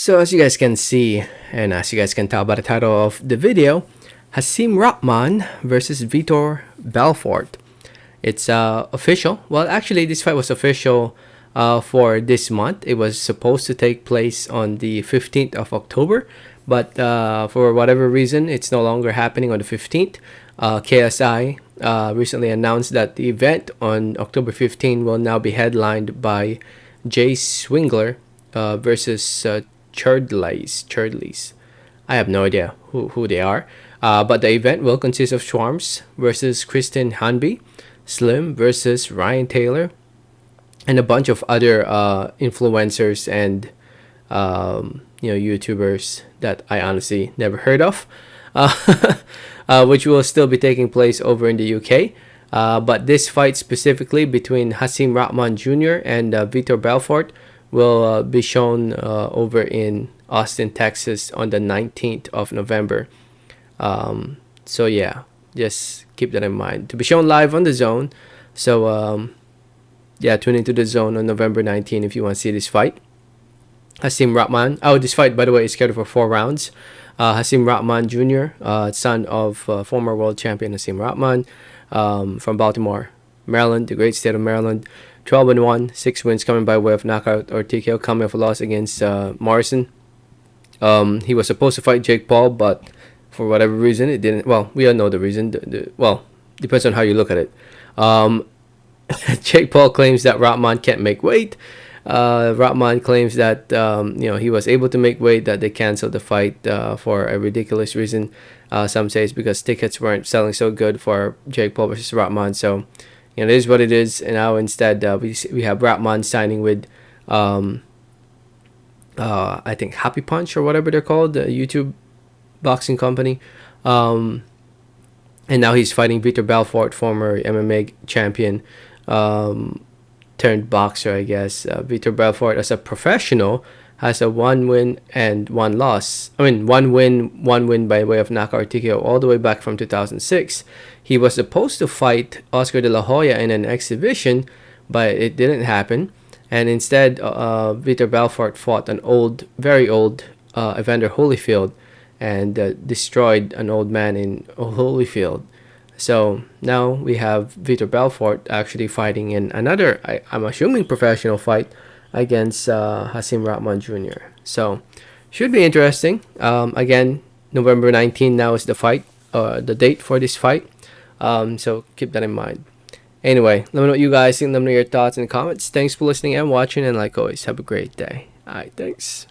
So as you guys can see, and as you guys can tell by the title of the video, Hasim Rahman versus Vitor Belfort. It's official. Well, actually, this fight was official for this month. It was supposed to take place on the 15th of October, but for whatever reason, it's no longer happening on the 15th. KSI recently announced that the event on October 15 will now be headlined by Jay Swingler versus Churdleys. I have no idea who they are. But the event will consist of Schwarms versus Kristen Hanby, Slim versus Ryan Taylor, and a bunch of other influencers and YouTubers that I honestly never heard of, which will still be taking place over in the UK. But this fight specifically between Hasim Rahman Jr. and Vitor Belfort will be shown over in Austin, Texas on the 19th of November. So yeah, just keep that in mind. To be shown live on the Zone. So yeah, tune into the Zone on November 19 if you want to see this fight. Hasim Rahman. Oh, this fight, by the way, is scheduled for 4 rounds. Hasim Rahman Jr., son of former world champion Hasim Rahman, from Baltimore, Maryland, the great state of Maryland. 12-1, 6 wins coming by way of knockout or TKO, coming off a loss against Morrison. He was supposed to fight Jake Paul, but for whatever reason, it didn't. Well, we all know the reason. Well, depends on how you look at it. Jake Paul claims that Rahman can't make weight. Rahman claims that he was able to make weight, that they canceled the fight for a ridiculous reason. Some say it's because tickets weren't selling so good for Jake Paul versus Rahman. So, it is what it is. And now instead we have Rahman signing with I think Happy Punch or whatever they're called, the YouTube boxing company. And now he's fighting Vitor Belfort, former MMA champion, turned boxer, I guess. Vitor Belfort, as a professional, has a 1 win and 1 loss. I mean, 1 win by way of knockout TKO all the way back from 2006. He was supposed to fight Oscar De La Hoya in an exhibition, but it didn't happen. And instead, Vitor Belfort fought an very old Evander Holyfield and destroyed an old man in Holyfield. So now we have Vitor Belfort actually fighting in another, I'm assuming, professional fight against Hasim Rahman Jr. So should be interesting. Again, November 19 now is the fight, the date for this fight. So keep that in mind. Anyway, let me know what you guys think. Let me know your thoughts in the comments. Thanks for listening and watching, and like always, have a great day. Alright, thanks.